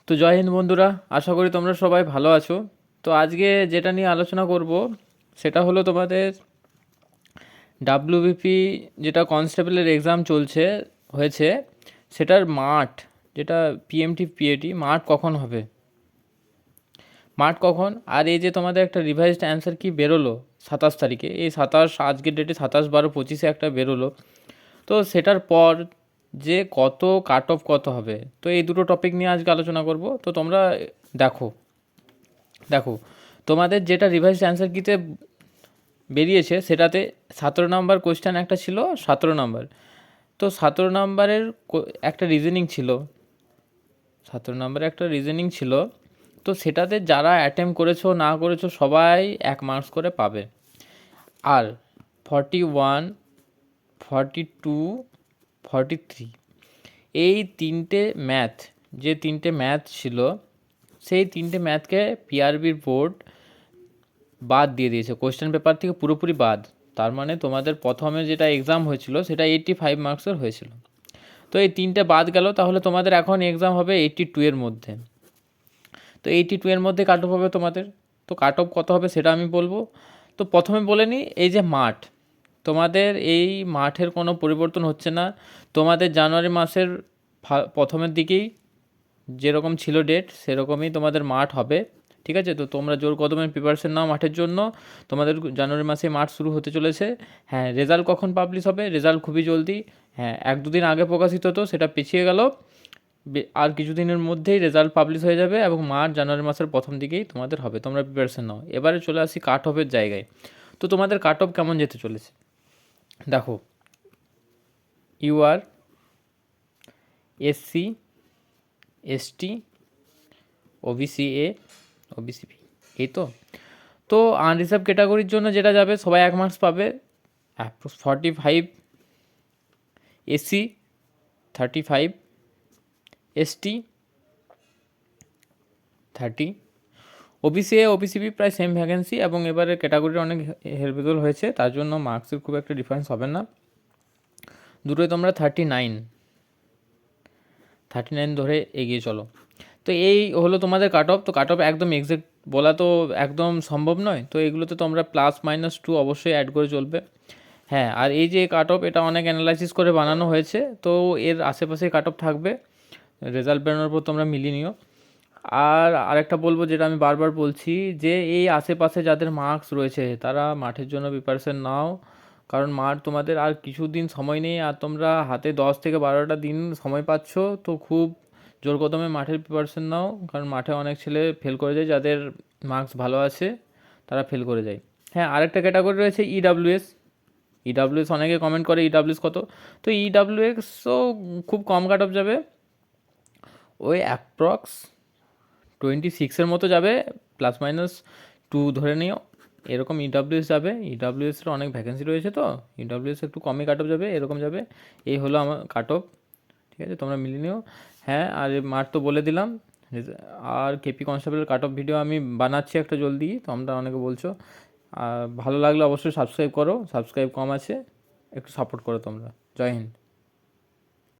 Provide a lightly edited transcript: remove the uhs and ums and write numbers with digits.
তো জয় হিন্দ বন্ধুরা, আশা করি তোমরা সবাই ভালো আছো। তো আজকে যেটা নিয়ে আলোচনা করব সেটা হলো তোমাদের ডাব্লিউবিপি, যেটা কনস্টেবলের এক্সাম হয়েছে, সেটার মাঠ, যেটা পিএমটি পিএটি মাঠ কখন হবে, মাঠ কখন। আর এই যে তোমাদের একটা রিভাইজড অ্যান্সার কি বেরোলো 27 তারিখে, এই 27 আজকের ডেটে 27/12/25 একটা বেরোলো। তো সেটার পর যে কত কাট অফ কত হবে, তো এই দুটো টপিক নিয়ে আজকে আলোচনা করব। তো তোমরা দেখো দেখো তোমাদের যেটা রিভাইসড অ্যান্সার কিতে বেরিয়েছে সেটাতে 17 নম্বর কোয়েশ্চেন একটা ছিল, 17 নম্বর। তো 17 নম্বরের একটা রিজনিং ছিল, 17 নম্বরে একটা রিজনিং ছিল। তো সেটাতে যারা অ্যাটেম্প করেছো না করেছো সবাই 1 মার্কস করে পাবে। আর 41, 42, 43 এই তিনটে ম্যাথ, যে তিনটে ম্যাথ ছিল সেই তিনটে ম্যাথকে পিআরবির বোর্ড বাদ দিয়ে দিয়েছে, কোশ্চেন পেপার থেকে পুরোপুরি বাদ। তার মানে তোমাদের প্রথমে যেটা এক্সাম হয়েছিল সেটা 85 মার্কসের হয়েছিল, তো এই তিনটে বাদ গেল। তাহলে তোমাদের এখন এক্সাম হবে 82 এর মধ্যে। তো 82 এর মধ্যে কাট অফ হবে তোমাদের। তো কাট অফ কত হবে সেটা আমি বলবো। তো প্রথমে বলে নিই, এই যে মাঠ, তোমাদের এই মাঠের কোনো পরিবর্তন হচ্ছে না। তোমাদের জানুয়ারি মাসের প্রথমের দিকেই যেরকম ছিল ডেট সেরকমই তোমাদের মাঠ হবে, ঠিক আছে। তো তোমরা জোর কদমে প্রিপারেশন নাও মাঠের জন্য। তোমাদের জানুয়ারি মাসে মাঠ শুরু হতে চলেছে। হ্যাঁ, রেজাল্ট কখন পাবলিশ হবে? রেজাল্ট খুবই জলদি, হ্যাঁ 1-2 দিন আগে প্রকাশিত হতো, সেটা পিছিয়ে গেল। আর কিছুদিনের মধ্যেই রেজাল্ট পাবলিশ হয়ে যাবে এবং মার্চ জানুয়ারি মাসের প্রথম দিকেই তোমাদের হবে। তোমরা প্রিপারেশন নাও। এবারে চলে আসি কাট অফের জায়গায়। তো তোমাদের কাট অফ কেমন যেতে চলেছে দেখো। UR, SC, ST, OBC A, OBC B, এই তো। তো আনরিজার্ভ ক্যাটাগরির জন্য যেটা যাবে সবাই 1 মার্কস পাবে, 45, SC 35, ST 30, OBC A OBC B প্রায় সেম ভ্যাকেন্সি, এবং এবারে ক্যাটাগরির অনেক হেরবেদল হয়েছে, তার জন্য মার্কসের খুব একটা ডিফারেন্স হবে না। দুটোই তোমরা 39 ধরে এগিয়ে চলো। তো এই হলো তোমাদের কাট অফ। তো কাট অফ একদম এক্সাক্ট বলা তো একদম সম্ভব নয়, তো এগুলোতে তোমরা +-2 অবশ্যই অ্যাড করে চলবে। হ্যাঁ, আর এই যে কাট অফ, এটা অনেক অ্যানালাইসিস করে বানানো হয়েছে, তো এর আশেপাশে কাট অফ থাকবে। রেজাল্ট বেরোনোর পর তোমরা মিলিয়ে নিও। আর আরেকটা বলবো, যেটা আমি বারবার বলছি, যে এই আশেপাশে যাদের মার্কস রয়েছে তারা মাঠের জন্য প্রিপারেশন নাও। কারণ মাঠ তোমাদের আর কিছুদিন সময় নেই, আর তোমরা হাতে 10 থেকে 12টা দিন সময় পাচ্ছ। তো খুব জোর কদমে মাঠের প্রিপারেশন নাও, কারণ মাঠে অনেক ছেলে ফেল করে যায়, যাদের মার্কস ভালো আছে তারা ফেল করে যায়। হ্যাঁ, আরেকটা ক্যাটাগরি রয়েছে ইডাব্লিউএস। ইডাব্লিউএস অনেকে কমেন্ট করে ইডাব্লিউএস কত। তো ইডাব্লিউএসও খুব কম কাট অফ যাবে, ওই অ্যাপ্রক্স 26-এর মতো যাবে, +-2 ধরে নিও। এরকম ইডাব্লিউএস যাবে। ইডাব্লিউএসের অনেক ভ্যাকেন্সি রয়েছে, তো ইডাব্লিউএস একটু কমই কাট অফ যাবে, এরকম যাবে। এই হলো আমার কাট অফ, ঠিক আছে, তোমরা মিলিয়ে নিও। হ্যাঁ, আর মাঠ তো বলে দিলাম। আর কেপি কনস্টেবলের কাট অফ ভিডিও আমি বানাচ্ছি একটা জলদি, তোমরা অনেকে বলছো। আর ভালো লাগলে অবশ্যই সাবস্ক্রাইব করো, সাবস্ক্রাইব কম আছে, একটু সাপোর্ট করো তোমরা। জয় হিন্দ।